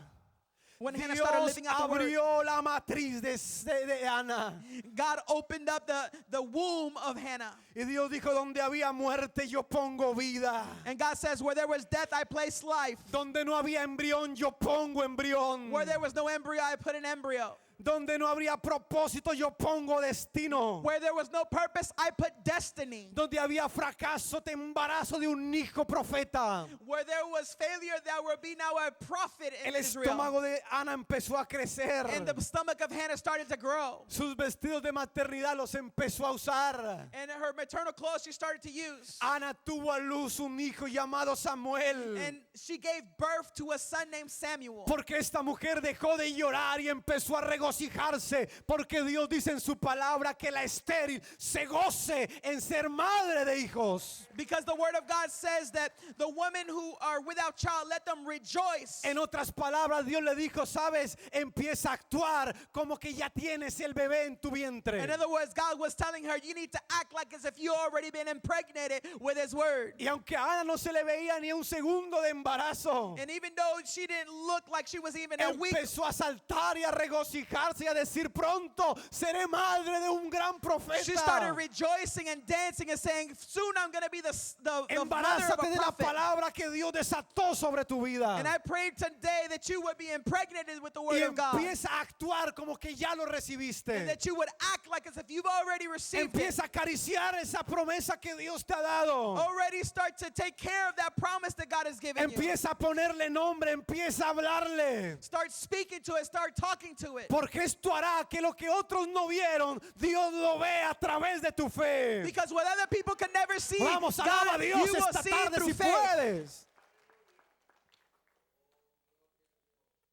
When Hannah started Dios living out the word, abrió la matriz de Ana. God opened up the womb of Hannah. Y Dios dijo, donde había muerte yo pongo vida. And God says, where there was death, I placed life. Donde no había embrión yo pongo embrión. Where there was no embryo, I put an embryo. Donde no habría propósito yo pongo destino. Where there was no purpose, I put destiny. Donde había fracaso te embarazo de un hijo profeta. Where there was failure, there will be now a prophet in El Israel. estómago de Ana empezó a crecer. And the stomach of Hannah started to grow. Sus vestidos de maternidad los empezó a usar. And her maternal clothes she started to use. Ana tuvo a luz un hijo llamado Samuel. And she gave birth to a son named Samuel. Porque esta mujer dejó de llorar y empezó a regocijarse regocijarse, porque Dios dice en su palabra que la estéril se goce en ser madre de hijos. Because the word of God says that the women who are without child, let them rejoice. En otras palabras, Dios le dijo, sabes, empieza a actuar como que ya tienes el bebé en tu vientre. In other words, God was telling her, you need to act like as if you already been impregnated with his word. Y aunque a Ana no se le veía ni un segundo de embarazo, And even though she didn't look like she was even a week, empezó a saltar y a regocijarse y a decir, pronto seré madre de un gran she started profeta. rejoicing and dancing and saying, soon I'm going to be the mother of Embarázate a de la prophet. palabra que Dios desató sobre tu vida. And I prayed today that you would be impregnated with the word Y of God. empieza a actuar como que ya lo And recibiste. that you would act like as if you've already received it. Empieza a acariciar esa promesa que Dios te ha dado. Already start to take care of that promise that God has given you. Empieza a ponerle nombre, empieza a hablarle. Start speaking to it, start talking to it. Porque esto hará que lo que otros no vieron, Dios lo vea a través de tu fe. Because what other people can never see, Vamos, alaba God, a Dios you will esta see tarde through si faith. puedes.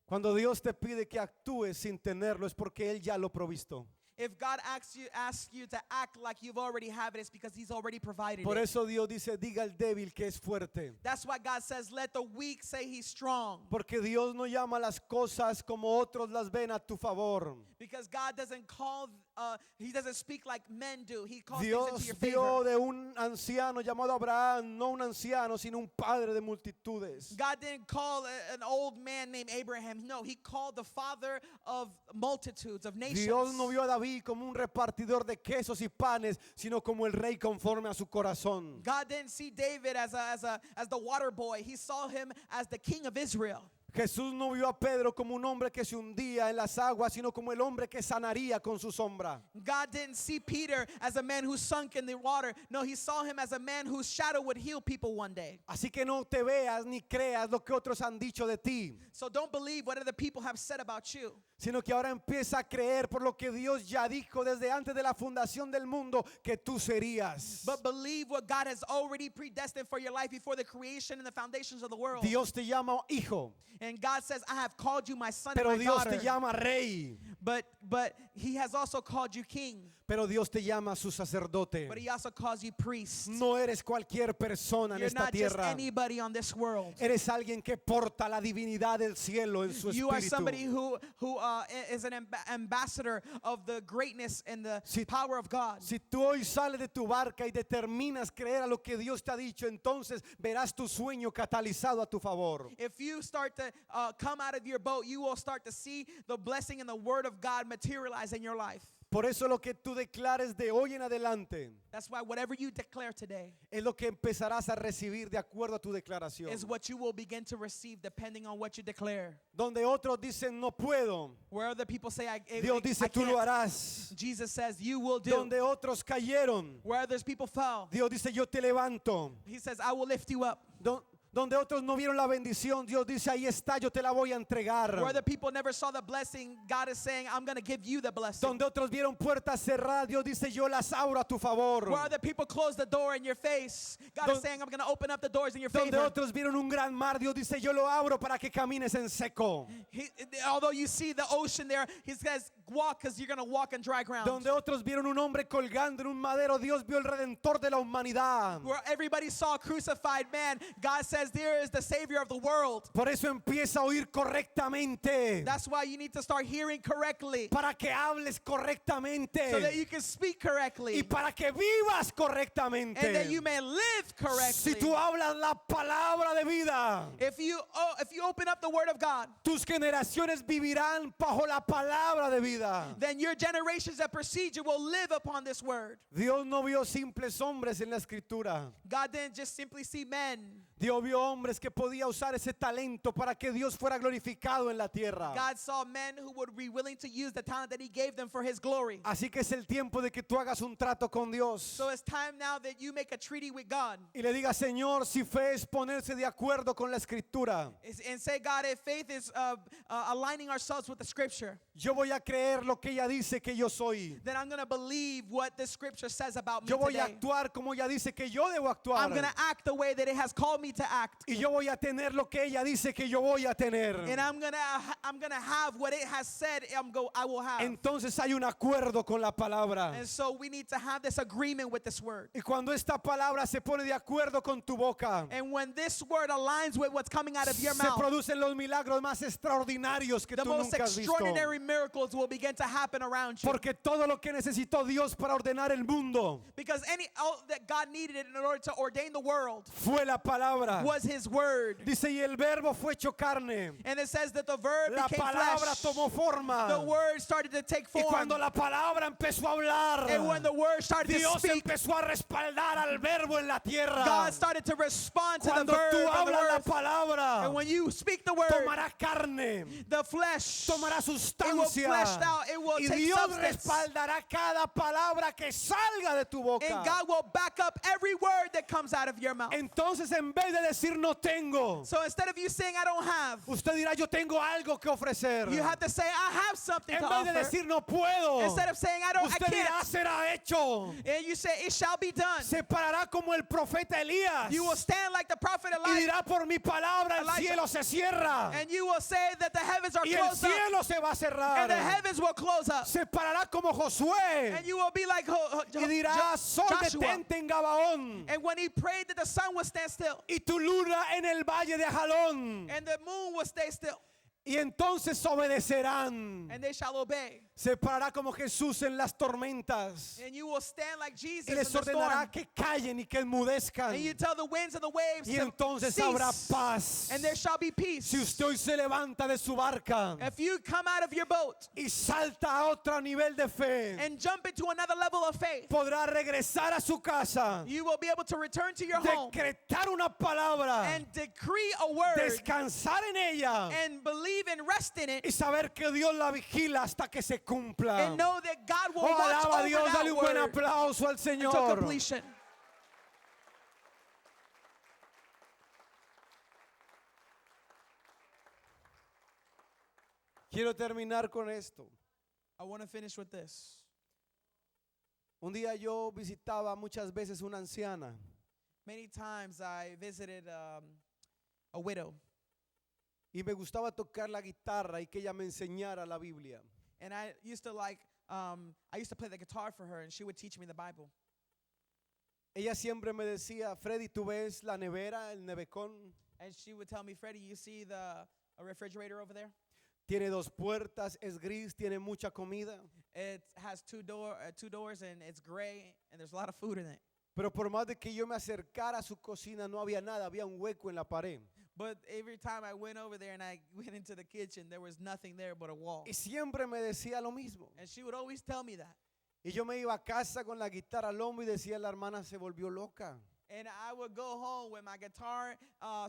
Cuando Dios te pide que actúes sin tenerlo es porque Él ya lo provisto. If God asks you to act like you've already have it, it's because He's already provided Por it. eso Dios dice, diga al débil que es fuerte. That's why God says, let the weak say He's strong. Porque Dios no llama las cosas como otros las ven a tu favor. Because God doesn't call, He doesn't speak like men do. He calls things Dios into your dio favor. de un anciano llamado Abraham, no un anciano, sino un padre de multitudes. God didn't call an old man named Abraham. No, He called the father of multitudes, of nations. Dios no vio a David como un repartidor de quesos y panes, sino como el rey conforme a su corazón. God didn't see David as the water boy. He saw him as the king of Israel. Jesús no vio a Pedro como un hombre que se hundía en las aguas, sino como el hombre que sanaría con su sombra. God didn't see Peter as a man who sunk in the water. No, He saw him as a man whose shadow would heal people one day. Así que no te veas ni creas lo que otros han dicho de ti, So don't believe what other people have said about you. sino que ahora empieza a creer por lo que Dios ya dijo desde antes de la fundación del mundo que tú serías. But believe what God has already predestined for your life before the creation and the foundations of the world. Dios te llama hijo, And God says, I have called you my son and pero my Dios daughter. te llama rey, But He has also called you king. pero Dios te llama su sacerdote. But He also calls you priest. No eres cualquier persona en You're esta not just tierra. anybody on this world. Eres alguien que porta la divinidad del cielo en su You are somebody espíritu. who is an ambassador of the greatness and the Si- power of God. Si tú hoy sales de tu barca y determinas creer a lo que Dios te ha dicho, entonces verás tu sueño catalizado a tu favor. If you start to come out of your boat, you will start to see the blessing and the word of God materialize in your life. Por eso lo que tú declares de hoy en adelante That's why whatever you declare today es lo que empezarás a recibir de acuerdo a tu declaración. is what you will begin to receive depending on what you declare. Donde otros dicen no puedo, Where other people say, Dios dice tú lo can't, harás. Jesus says, you will do. Donde otros cayeron, Where others people fell, Dios dice yo te levanto. He says, I will lift you up. Donde otros no vieron la bendición, Dios dice ahí está, yo te la voy a entregar. Where the people never saw the blessing, God is saying, I'm going to give you the blessing. Donde otros vieron puertas cerradas, Dios dice yo las abro a tu favor. Where other people close the door in your face, God is saying, I'm going to open up the doors in your Donde favor. otros vieron un gran mar, Dios dice yo lo abro para que camines en seco. Although you see the ocean there, He says, walk because you're going to walk on dry ground. Donde otros vieron un hombre colgando en un madero, Dios vio el redentor de la humanidad. Where everybody saw a crucified man, God says, there is the Savior of the world. Por eso empieza a oír correctamente, That's why you need to start hearing correctly para que hables so that correctamente you can speak correctly y para que vivas and that you correctamente. may live Si correctly. tú hablas la palabra de vida, If you open up the Word of God, tus generaciones vivirán bajo la palabra de vida. then your generations that precede you will live upon this Word. Dios no vio simples hombres en la escritura. God didn't just simply see men. Dios vio hombres que podía usar ese talento para que Dios fuera glorificado en la tierra. God saw men who would be willing to use the talent that He gave them for His glory. Así que es el tiempo de que tú hagas un trato con Dios So it's time now that you make a treaty with God y le digas, Señor, si fe es ponerse de acuerdo con la escritura, and say, God, if faith is aligning ourselves with the Scripture, yo voy a creer lo que ella dice que yo soy. then I'm going to believe what the Scripture says about me Yo voy a today. actuar como ella dice que yo debo actuar. I'm going to act the way that it has called me to act. act. Y yo voy a tener lo que ella dice que yo voy a tener. And I'm gonna have what it has said I will have. Entonces hay un acuerdo con la palabra. And so we need to have this agreement with this word. Y cuando esta palabra se pone de acuerdo con tu boca, And when this word aligns with what's coming out of your se mouth, producen los milagros más extraordinarios que the tú most nunca has visto. extraordinary miracles will begin to happen around you. Porque todo lo que necesitó Dios para ordenar el mundo Because all that God needed in order to ordain the world fue la palabra. was His word. Dice, y el verbo fue hecho carne. And it says that the verb La became palabra flesh. tomó forma. The word started to take Y form. cuando la palabra empezó a hablar, And when the word started to Dios speak, empezó a respaldar al verbo en la tierra. God started to respond to the Cuando verb tú and the hablas la word. palabra, And when you speak the word, tomará carne, the flesh, tomará it will sustancia. flesh out, it will Y take Dios substance. respaldará cada palabra que salga de tu boca. And God will back up every word that comes out of your mouth. Entonces, en vez de decir no tengo, So instead of you saying, I don't have, usted dirá yo tengo algo que ofrecer. you have to say, I have something En to vez de offer. decir no puedo, Instead of saying, I usted dirá can't, será hecho. and you say, it shall be done. Se parará como el profeta Elías You will stand like the prophet y Elijah, dirá por mi palabra el Elijah. cielo se cierra and you will say that the heavens are y el closed up, cielo se va a cerrar. and the heavens will close up. Se parará como Josué And you will be like y dirá sol Joshua. detente en Gabaón And when he prayed that the sun would stand still, y tu luna en el valle de Jalón. and the moon will stay still, Y entonces obedecerán. and they shall obey. Se parará como Jesús en las tormentas And you will stand like Jesus y in les the storm. ordenará que callen y que enmudezcan. And you tell the winds and the waves Y to entonces cease, habrá paz. and there shall be peace. Si usted hoy se levanta de su barca If you come out of your boat y salta a otro nivel de fe, and jump into another level of faith, podrá regresar a su casa, you will be able to return to your home decretar una palabra, and decree a word descansar en ella and believe and rest in it y saber que Dios la vigila hasta que se cumpla. and know that God will Oh, watch alaba a over Dios, that dale un buen word aplauso al until Señor. completion. Quiero terminar con esto. I want to finish with this. Un día yo visitaba muchas veces una anciana Many times I visited a widow, y me gustaba tocar la guitarra y que ella me enseñara la Biblia. and I used to play the guitar for her, and she would teach me the Bible. Ella siempre me decía, Freddy, ¿tú ves la nevera, el nevecón? And she would tell me, Freddie, you see the refrigerator over there? Tiene dos puertas, es gris, tiene mucha comida. It has two doors, and it's gray, and there's a lot of food in it. Pero por más de que yo me acercara a su cocina, no había nada, había un hueco en la pared. But every time I went over there and I went into the kitchen, there was nothing there but a wall. Y siempre me decía lo mismo. And she would always tell me that. Y yo me iba a casa con la guitarra al hombro y decía, la hermana se volvió loca. And I would go home with my guitar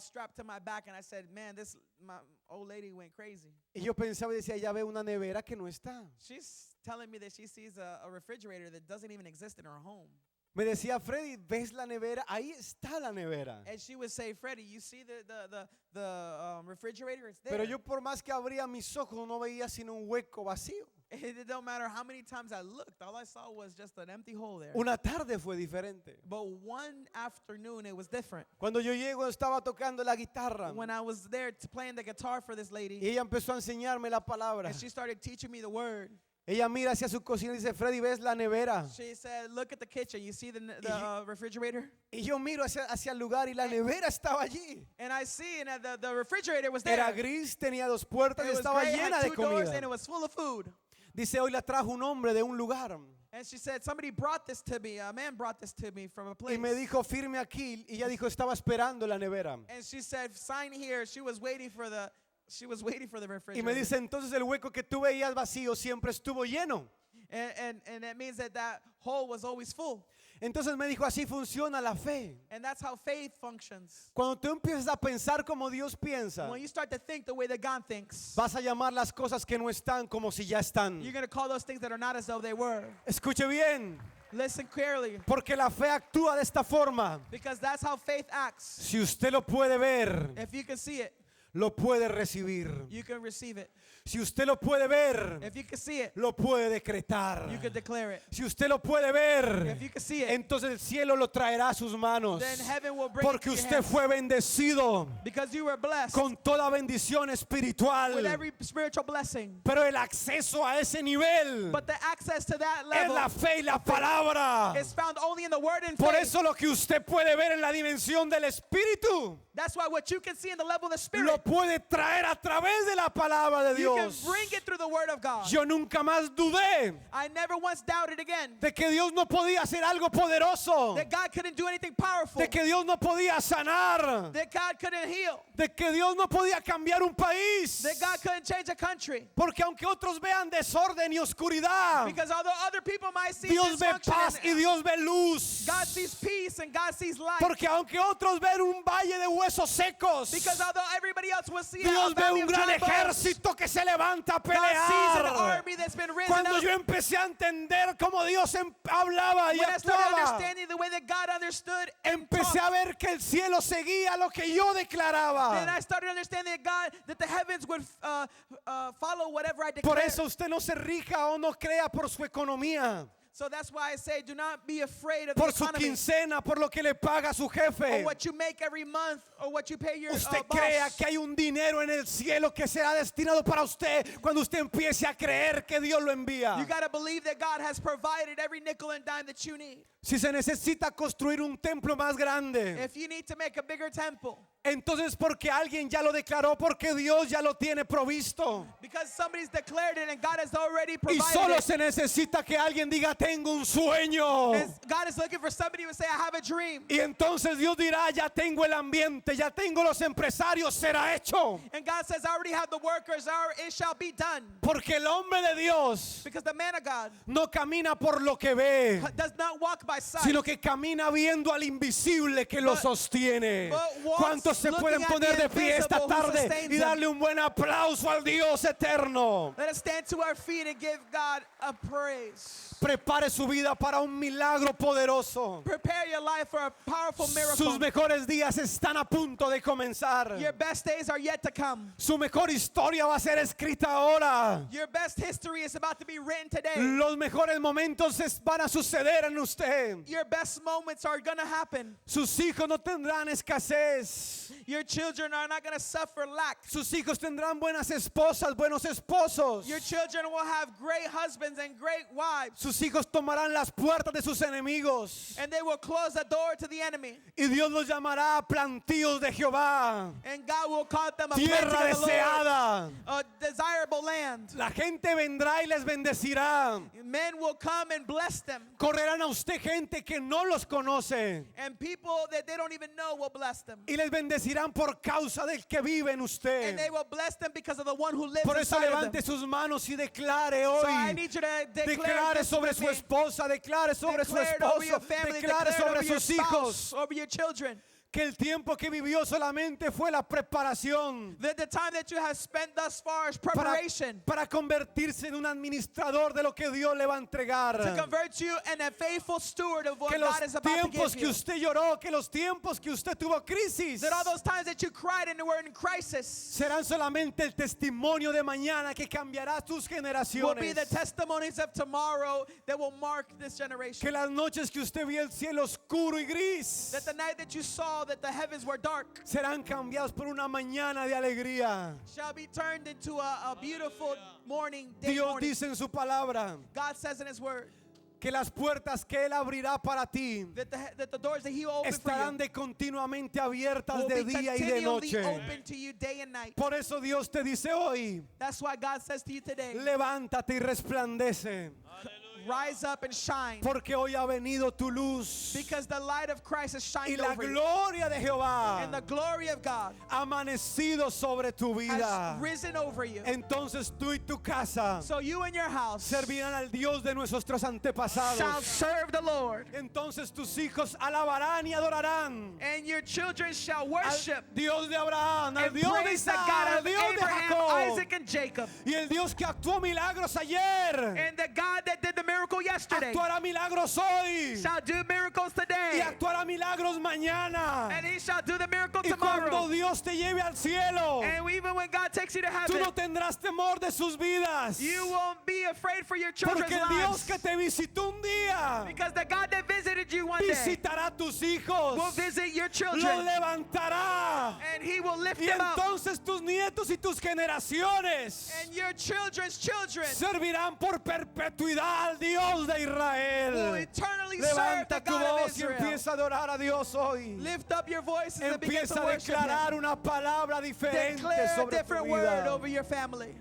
strapped to my back, and I said, man, my old lady went crazy. Y yo pensaba y decía, ya ve una nevera que no está. She's telling me that she sees a refrigerator that doesn't even exist in her home. Me decía, Freddy, ¿ves la nevera? Ahí está la nevera. And she would say, Freddie, you see the refrigerator? It's there. Pero yo por más que abría mis ojos no veía sino un hueco vacío. It don't matter how many times I looked. All I saw was just an empty hole there. Una tarde fue diferente. But one afternoon, it was different. Cuando yo llego estaba tocando la guitarra When I was there playing the guitar for this y lady, ella empezó a enseñarme la palabra. and she started teaching me the word. Ella mira hacia su cocina y dice, Freddy, ¿ves la nevera? She said, look at the kitchen. You see the refrigerator? Y yo miro hacia el lugar y la nevera estaba allí. And I see, and the refrigerator was there. Era gris, tenía dos puertas y It was estaba gray, llena had de two doors, comida. and it was full of food. Dice, hoy la trajo un hombre de un lugar. And she said, somebody brought this to me. A man brought this to me from a place. Y me dijo, firme aquí. Y ella dijo, estaba esperando la nevera. And she said, sign here. She was waiting for the Y refrigerator. me dice, entonces el hueco que tú veías vacío siempre estuvo lleno. And that means that hole was always full. Entonces me dijo, así funciona la fe. And that's how faith functions. Cuando tú empiezas a pensar como Dios piensa, When you start to think the way that God thinks, vas a llamar las cosas que no están como si ya están. you're going to call those things that are not as though they were. Escuche bien, Listen clearly, porque la fe actúa de esta forma. because that's how faith acts. Si usted lo puede ver, If you can see it, lo puede recibir. you can receive it. Si usted lo puede ver, If you can see it, lo puede decretar. you can declare it. Si usted lo puede ver, If you can see it, entonces el cielo lo traerá a sus manos. then heaven will bring it Porque to your usted hands. fue bendecido Because you were blessed con toda bendición espiritual. with every spiritual blessing. Pero el acceso a ese nivel But the access to that es level la fe y la palabra. is found only in the word and Por faith. eso lo que usted puede ver en la dimensión del espíritu That's why what you can see in the level of the spirit, lo puede traer a través de la palabra de you can Dios. bring it through the word of God. Yo nunca más dudé I never once doubted again de que Dios no podía hacer algo poderoso, that God couldn't do anything powerful, de que Dios no podía sanar, that God couldn't heal, de que Dios no podía cambiar un país. that God couldn't change a country. Porque aunque otros vean desorden y oscuridad, Because although other people might see Dios ve dysfunction, paz y and Dios ve luz. God sees peace and God sees light. Porque aunque otros ven un valle de huesos secos, Because although everybody else will see Dios a ve valley un of gran dry bones, ejército que se levanta a God sees an pelear. army that's been risen Cuando up. yo empecé a entender cómo Dios hablaba y When I started actuaba, understanding the way that God understood and empecé talked, a ver que el cielo seguía lo que yo then declaraba. I started understanding that God, that the heavens would follow whatever I Por declared. eso usted no se rija o no crea por su economía, So that's why I say, do not be afraid of por the su economy, quincena, por lo que le paga su or jefe. what you make every month, or what you pay your Usted boss. crea que hay un dinero en el cielo que será destinado para usted cuando usted empiece a creer que Dios lo envía. You got to believe that God has provided every nickel and dime that you need. Si se necesita construir un templo más grande, If you need to make a bigger temple, entonces porque alguien ya lo declaró, porque Dios ya lo tiene provisto. because somebody's declared it and God has already Y provided solo it. se necesita que alguien diga, tengo un sueño. God is looking for somebody who say, I have a dream. Y entonces Dios dirá, ya tengo el ambiente, ya tengo los empresarios, será hecho. And God says, I already have the workers, it shall be done. Porque el hombre de Dios Because the man of God no camina por lo que ve, does not walk by sight, sino que camina viendo al invisible que lo But- sostiene. but walks ¿Cuántos se looking pueden at poner the de pie esta invisible who tarde sustains y them? darle un buen aplauso al Dios eterno? Let us stand to our feet and give God a praise. Prepare su vida para un milagro poderoso. Prepare your life for a powerful miracle. Sus mejores días están a punto de comenzar. Your best days are yet to come. Su mejor historia va a ser escrita ahora. Your best history is about to be written today. Los mejores momentos van a suceder en usted. Your best moments are going to happen. Sus hijos no tendrán escasez. Your children are not going to suffer lack. Sus hijos tendrán buenas esposas, buenos esposos. Your children will have great husbands and great wives. Sus hijos tomarán las puertas de sus enemigos. And they will close the door to the enemy. Y Dios los llamará plantíos de Jehová. And God will call them a Tierra planting of the Lord, deseada. a desirable land. La gente vendrá y les bendecirá. Men will come and bless them. Correrán a usted gente que no los conoce. And people that they don't even know will bless them. Y les bendecirán por causa del que vive en And usted. they will bless them because of the one who lives Por eso inside of levante them. sus manos y declare So I hoy. need you to declare Declare this sobre with su me. esposa, declare sobre su Declare it over your esposo, family, declare declare it sobre over your sus hijos spouse, over your children. que el tiempo que vivió solamente fue la preparación That the time that you have spent thus far is para, preparation para convertirse en un administrador de lo que Dios le va a to entregar. convert you in a faithful steward of what Que los God is about to tiempos give que you. usted lloró, que los tiempos que usted tuvo crisis, That all those times that you cried and were in crisis serán solamente el testimonio de mañana que cambiará tus will be generaciones. the testimonies of tomorrow that will mark this generation. Que las noches que usted vio el cielo oscuro y gris That the night that you saw that the heavens were dark serán cambiados por una mañana de alegría. shall be turned into a beautiful morning, day Dios morning. dice en su palabra God says in His Word que las puertas que Él abrirá para ti that the doors that He will open for estarán you de continuamente abiertas will de be día y de continually noche. open to you day and night. Por eso Dios te dice hoy, That's why God says to you today, levántate y resplandece, rise up and shine, porque hoy ha venido tu luz because the light of Christ has y shined la over you, gloria de and Jehová the glory of God ha amanecido sobre tu vida. has risen over you. Entonces tú y tu casa So you and your house servirán al Dios de nuestros shall antepasados. serve the Lord, Entonces tus hijos alabarán y adorarán and your children shall al worship Dios de Abraham, al and Dios de praise the Isaac, God al of Dios de Abraham, Jacob Isaac, and Jacob, y el Dios que actuó milagros ayer and the God that did the miracle yesterday actuará milagros hoy shall do miracles y today, actuará milagros mañana. and He shall do the miracle Y cuando tomorrow. Dios te lleve al cielo, And even when God takes you to tú heaven, no tendrás temor de sus vidas. you won't be afraid for your children's Porque el Dios lives. que te visitó un día Because the God that visited you one day visitará a tus hijos, will visit your los children. levantará. And he will lift Y them up. entonces tus nietos y tus generaciones And your children's children servirán por perpetuidad al Dios de will Israel. eternally serve the Levanta tu God of voz y Israel. empieza a adorar a Dios hoy. Lift up your voices and begin Empieza to a worship declarar him. una palabra diferente Declare a sobre tu different word vida. over your family.